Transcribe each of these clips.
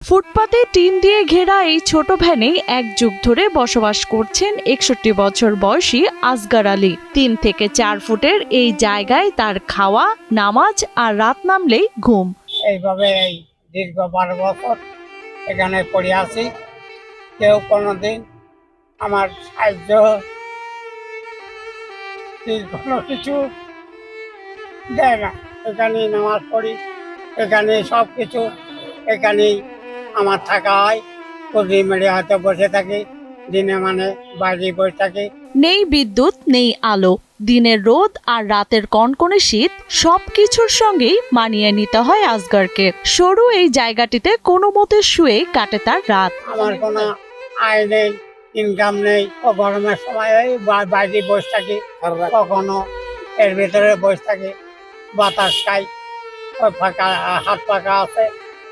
ফুটপাতে টিন দিয়ে ঘেরা এই ছোট ভ্যানে এক যুগ ধরে বসবাস করছেন ৬১ বছর বয়সী আসগার আলী। ৩ থেকে ৪ ফুটের এই জায়গায় তার খাওয়া, নামাজ আর রাত নামলেই ঘুম। এইভাবে এই দীর্ঘ ১২ বছর এখানে পড়ে আছি। কেউ কোনোদিন আমার সাহায্য কোনো কিছু দেয় না। এখানেই নামাজ পড়ি, এখানেই সব কিছু, এখানেই আমার থাকা হয়। প্রতি মেরে হয়তো বসে থাকি, দিনে মানে বাইরে বসে থাকি। নেই বিদ্যুৎ, নেই আলো, দিনের রোদ আর রাতের কনকনে শীত সবকিছুর সঙ্গেই মানিয়ে নিতে হয় আসগারকে। সরু এই জায়গাটিতে কোনো মতে শুয়ে কাটে তার রাত। আমার কোনো আয় নেই, ইনকাম নেই। ও গরমের সময় ওই বাইরে বসে থাকি, কখনো এর ভিতরে বসে থাকি, বাতাস খাই। ওই ফাঁকা হাত পাকা আছে,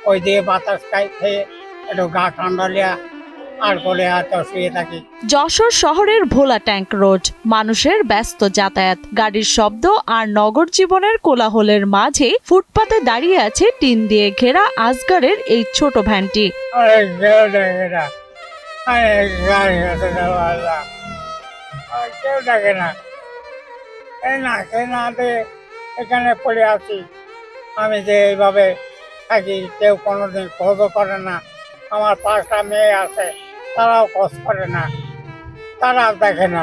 ওই দিয়ে বাতাস খাই, খেয়ে একটু গা ঠান্ডা লিয়া আর করে হয়তো শুয়ে থাকি। যশোর শহরের ভোলা ট্যাঙ্ক রোড, মানুষের ব্যস্ত যাতায়াত, গাড়ির শব্দ আর নগর জীবনের কোলাহলের মাঝে ফুটপাতে দাঁড়িয়ে আছে টিন দিয়ে ঘেরা আসগারের এই ছোট ভ্যানটি। কেউ ডাকে না, এখানে পড়ে আছি আমি যে এইভাবে থাকি। কেউ কোনোদিন খোঁজও করে না। আমার 5টা মেয়ে আছে, তারাও খোঁজ করে না, তারাও দেখে না।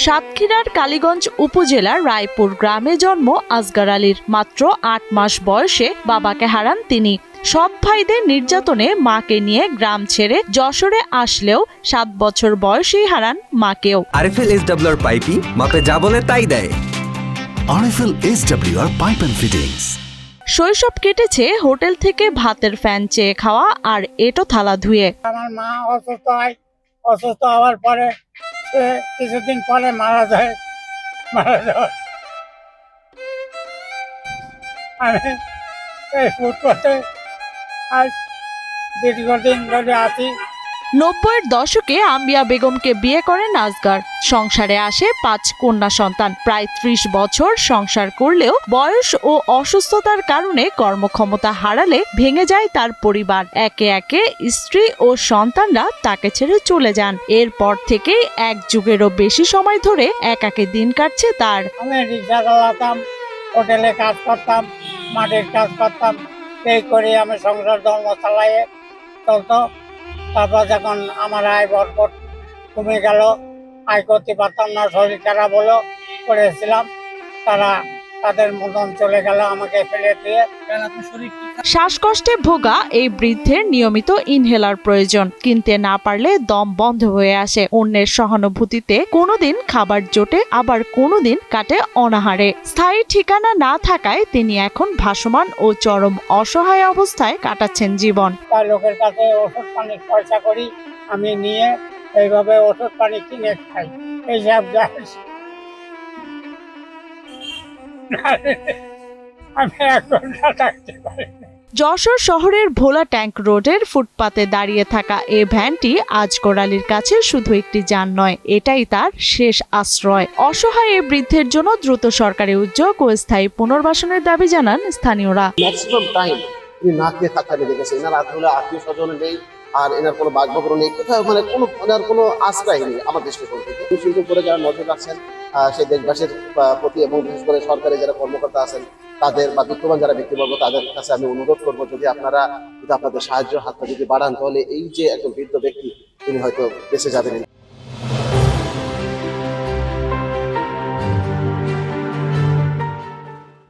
সাতক্ষীরার কালীগঞ্জ উপজেলার রায়পুর গ্রামে জন্ম আসগার আলীর। মাত্র ৮ মাস বয়সে বাবাকে হারান তিনি। সৎ ভাইদের নির্যাতনে মাকে নিয়ে গ্রাম ছেড়ে যশোরে আসলেও ৭ বছর বয়সেই হারান মাকেও। আরএফএল এসডব্লিউআর পাইপি মাপে যা বলে তাই দেয়। RFL SWR pipe and fittings. শৈশব কেটেছে হোটেল থেকে ভাতের ফ্যান চেয়ে খাওয়া আর এঁটো থালা ধুয়ে। আমার মা অসুস্থ হয়, অসুস্থ হওয়ার পরে সে কিছুদিন পরে মারা যায়। আমি এই ফুটপাতে আজ দীর্ঘদিন ধরে আছি। ৯০-এর দশকে আম্বিয়া বেগমকে বিয়ে করেন আসগার। সংসারে আসে ৫ কন্যা সন্তান। প্রায় ৩০ বছর সংসার করলেও বয়স ও অসুস্থতার কারণে কর্মক্ষমতা হারালে ভেঙে যায় তার পরিবার। একে একে স্ত্রী ও সন্তানরা তাকে ছেড়ে চলে যান। এরপর থেকেই ১ যুগেরও বেশি সময় ধরে একাকী দিন কাটছে তার। আমি রিক্সা চালাতাম, হোটেলে কাজ করতাম, মাটির কাজ করতাম। এই করে আমি সংসার ধর্ম চালাইয়ে চলতো। তারপর যখন আমার আয় বরকত কমে গেল, আয় করতে পারতাম না, শরীর খারাপ হলো, করেছিলাম, তারা তাদের মতন চলে গেল আমাকে ফেলে দিয়ে। শ্বাসকষ্টে ভোগা এই বৃদ্ধের নিয়মিত ইনহেলার প্রয়োজন। কিনতে না পারলে দম বন্ধ হয়ে আসে। অন্যের সহানুভূতিতে কোনোদিন খাবার জোটে, আবার কোনোদিন কাটে অনাহারে। স্থায়ী ঠিকানা না থাকায় তিনি এখন ভাসমান ও চরম অসহায় অবস্থায় কাটাচ্ছেন জীবন। তাই লোকের কাছে ওষুধ পানির পয়সা করি, আমি নিয়ে এইভাবে ওষুধ পানি কিনে খাই। এইসব আমি এখন থাকতে পারি। যশোর শহরের ভোলা ট্যাঙ্ক রোডের ফুটপাতে দাঁড়িয়ে থাকা এই ভ্যানটি আসগার আলীর কাছে শুধু একটি যান নয়, এটাই তার শেষ আশ্রয়। অসহায় এই বৃদ্ধের জন্য দ্রুত সরকারি উদ্যোগ ও স্থায়ী পুনর্বাসনের দাবি জানান স্থানীয়রা। ম্যাক্সিমাম টাইম তিনি না খেয়ে থাকতে আমি দেখেছি। এনার আসলে আত্মীয় স্বজন নেই, আর এনার কোনো বাগবাগর নেই, কোথাও মানে এনার কোনো আশ্রয় নেই আমার দৃষ্টিকোণ থেকে। শিল্প করে যারা নজর রাখছেন সেই দেশবাসীর প্রতি, এবং বিশেষ করে সরকারি যারা কর্মকর্তা আছেন তাদের বা বিত্তবান যারা ব্যক্তিবর্গ তাদের কাছে আমি অনুরোধ করবো, যদি আপনারা আপনাদের সাহায্য হাতটা যদি বাড়ান, তাহলে এই যে একজন বৃদ্ধ ব্যক্তি তিনি হয়তো বেঁচে যাবেন।